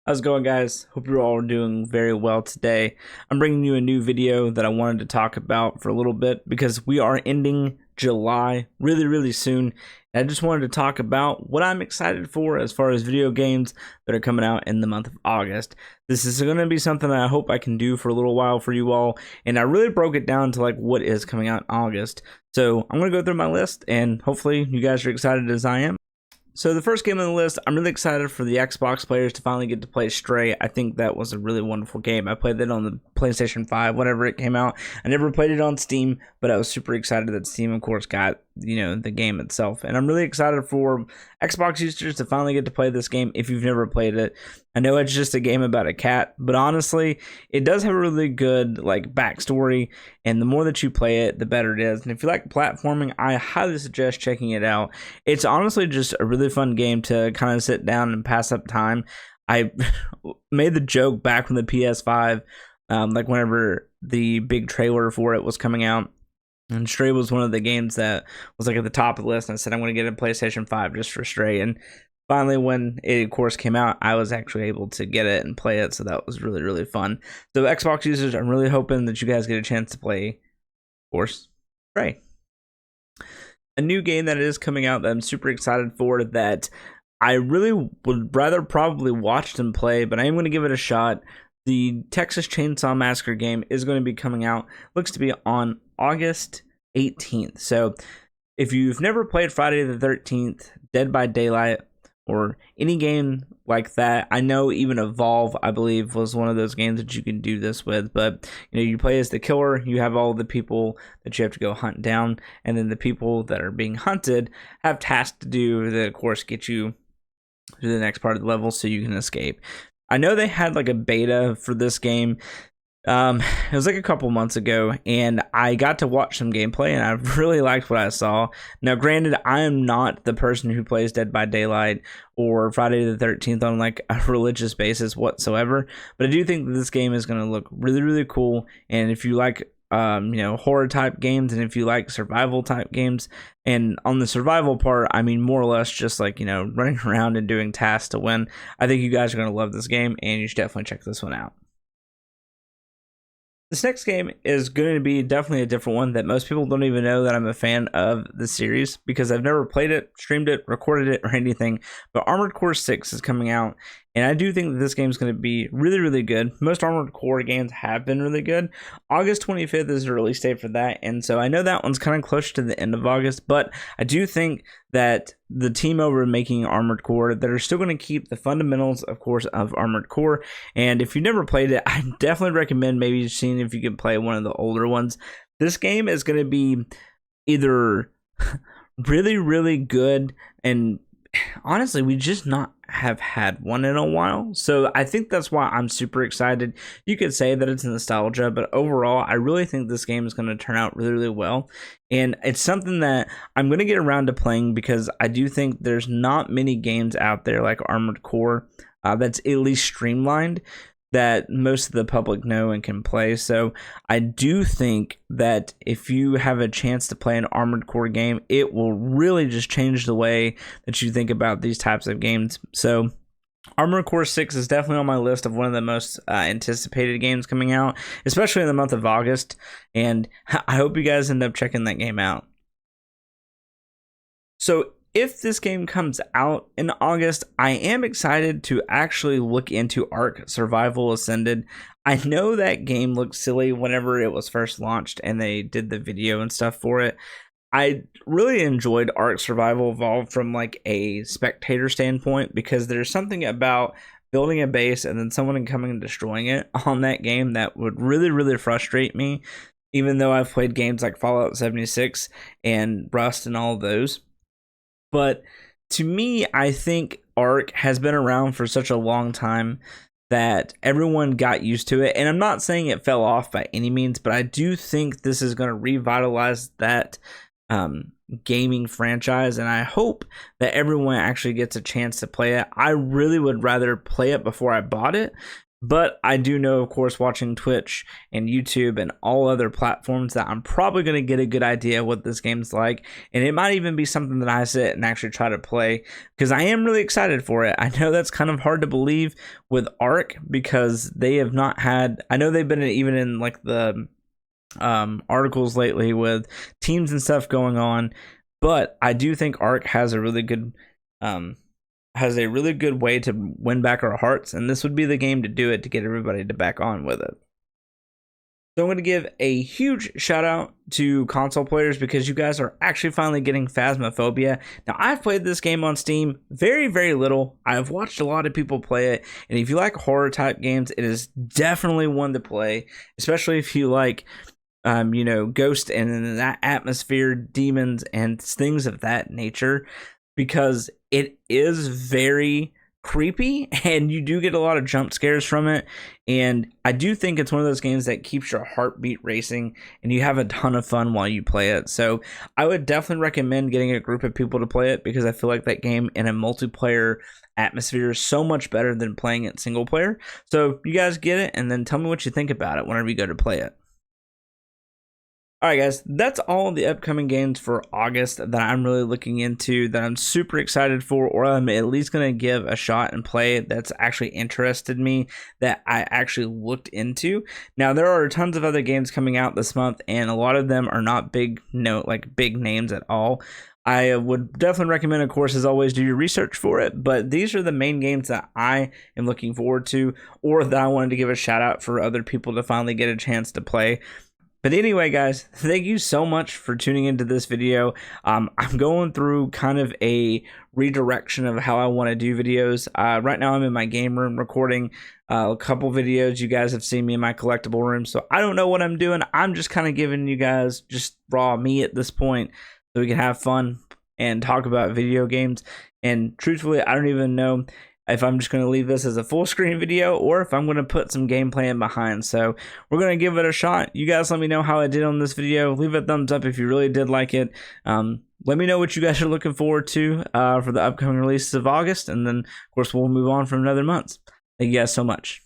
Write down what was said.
How's it going, guys? Hope you're all doing very well today. I'm bringing you a new video that I wanted to talk about for a little bit because we are ending July really soon. And I just wanted to talk about what I'm excited for as far as video games that are coming out in the month of August. This is going to be something that I hope I can do for a little while for you all. And I really broke it down to like what is coming out in August. So I'm going to go through my list and hopefully you guys are excited as I am. So the first game on the list, I'm really excited for the Xbox players to finally get to play Stray. I think that was a really wonderful game. I played that on the PlayStation 5 whenever it came out. I never played it on Steam, but I was super excited that Steam, of course, got, the game itself. And I'm really excited for Xbox users to finally get to play this game if you've never played it. I know it's just a game about a cat, but honestly, it does have a really good backstory, and the more that you play it, the better it is. And if you like platforming, I highly suggest checking it out. It's honestly just a really fun game to kind of sit down and pass up time. I made the joke back from the PS5, whenever the big trailer for it was coming out. And Stray was one of the games that was at the top of the list. And I said, I'm going to get a PlayStation 5 just for Stray. And finally, when it, of course, came out, I was actually able to get it and play it. So that was really fun. So Xbox users, I'm really hoping that you guys get a chance to play, of course, Stray. A new game that is coming out that I'm super excited for, that I really would rather probably watch than play, but I am going to give it a shot. The Texas Chainsaw Massacre game is going to be coming out. Looks to be on August 18th. So if you've never played Friday the 13th, Dead by Daylight, or any game like that, I know even Evolve, I believe, was one of those games that you can do this with. But you play as the killer, you have all the people that you have to go hunt down, and then the people that are being hunted have tasks to do that, of course, get you to the next part of the level so you can escape. I know they had a beta for this game. It was a couple months ago, and I got to watch some gameplay, and I really liked what I saw. Now, granted, I am not the person who plays Dead by Daylight or Friday the 13th on a religious basis whatsoever, but I do think that this game is going to look really cool. And if you like horror type games, and if you like survival type games, and on the survival part, I mean more or less just running around and doing tasks to win, I think you guys are going to love this game, and you should definitely check this one out. This next game is going to be definitely a different one that most people don't even know that I'm a fan of the series, because I've never played it, streamed it, recorded it, or anything. But Armored Core 6 is coming out, and I do think that this game is going to be really good. Most Armored Core games have been really good. August 25th is the release date for that, and so I know that one's kind of close to the end of August, but I do think that the team over making Armored Core that are still going to keep the fundamentals, of course, of Armored Core. And if you've never played it, I definitely recommend maybe seeing if you can play one of the older ones. This game is going to be either really good, and honestly, we just not have had one in a while, so I think that's why I'm super excited. You could say that it's nostalgia, but overall, I really think this game is going to turn out really well, and it's something that I'm going to get around to playing, because I do think there's not many games out there like Armored Core that's at least streamlined, that most of the public know and can play. So I do think that if you have a chance to play an Armored Core game, it will really just change the way that you think about these types of games. So Armored Core 6 is definitely on my list of one of the most anticipated games coming out, especially in the month of August, and I hope you guys end up checking that game out. So if this game comes out in August, I am excited to actually look into Ark Survival Ascended. I know that game looked silly whenever it was first launched and they did the video and stuff for it. I really enjoyed Ark Survival Evolved from a spectator standpoint, because there's something about building a base and then someone coming and destroying it on that game that would really frustrate me, even though I've played games like Fallout 76 and Rust and all of those. But to me, I think Ark has been around for such a long time that everyone got used to it. And I'm not saying it fell off by any means, but I do think this is going to revitalize that gaming franchise. And I hope that everyone actually gets a chance to play it. I really would rather play it before I bought it, But I do know, of course, watching Twitch and YouTube and all other platforms, that I'm probably going to get a good idea of what this game's like. And it might even be something that I sit and actually try to play, because I am really excited for it. I know that's kind of hard to believe with Ark, because they have not had, I know they've been even in like the articles lately with teams and stuff going on. But I do think Ark has a really good way to win back our hearts, and this would be the game to do it, to get everybody to back on with it. So I'm going to give a huge shout out to console players, because you guys are actually finally getting Phasmophobia. Now, I've played this game on Steam very, very little. I've watched a lot of people play it, and if you like horror type games, it is definitely one to play, especially if you like ghost and that atmosphere, demons and things of that nature, because it is very creepy and you do get a lot of jump scares from it. And I do think it's one of those games that keeps your heartbeat racing and you have a ton of fun while you play it. So I would definitely recommend getting a group of people to play it, because I feel like that game in a multiplayer atmosphere is so much better than playing it single player. So you guys get it, and then tell me what you think about it whenever you go to play it. Alright guys, that's all the upcoming games for August that I'm really looking into, that I'm super excited for, or I'm at least going to give a shot and play, that's actually interested me, that I actually looked into. Now, there are tons of other games coming out this month, and a lot of them are not big names at all. I would definitely recommend, of course, as always, do your research for it, but these are the main games that I am looking forward to, or that I wanted to give a shout out for other people to finally get a chance to play. But anyway, guys, thank you so much for tuning into this video. I'm going through kind of a redirection of how I want to do videos. Right now, I'm in my game room recording a couple videos. You guys have seen me in my collectible room, so I don't know what I'm doing. I'm just kind of giving you guys just raw me at this point, so we can have fun and talk about video games. And truthfully, I don't even know if I'm just going to leave this as a full screen video or if I'm going to put some gameplay in behind. So we're going to give it a shot. You guys let me know how I did on this video. Leave a thumbs up if you really did like it. Let me know what you guys are looking forward to for the upcoming releases of August. And then, of course, we'll move on from another month. Thank you guys so much.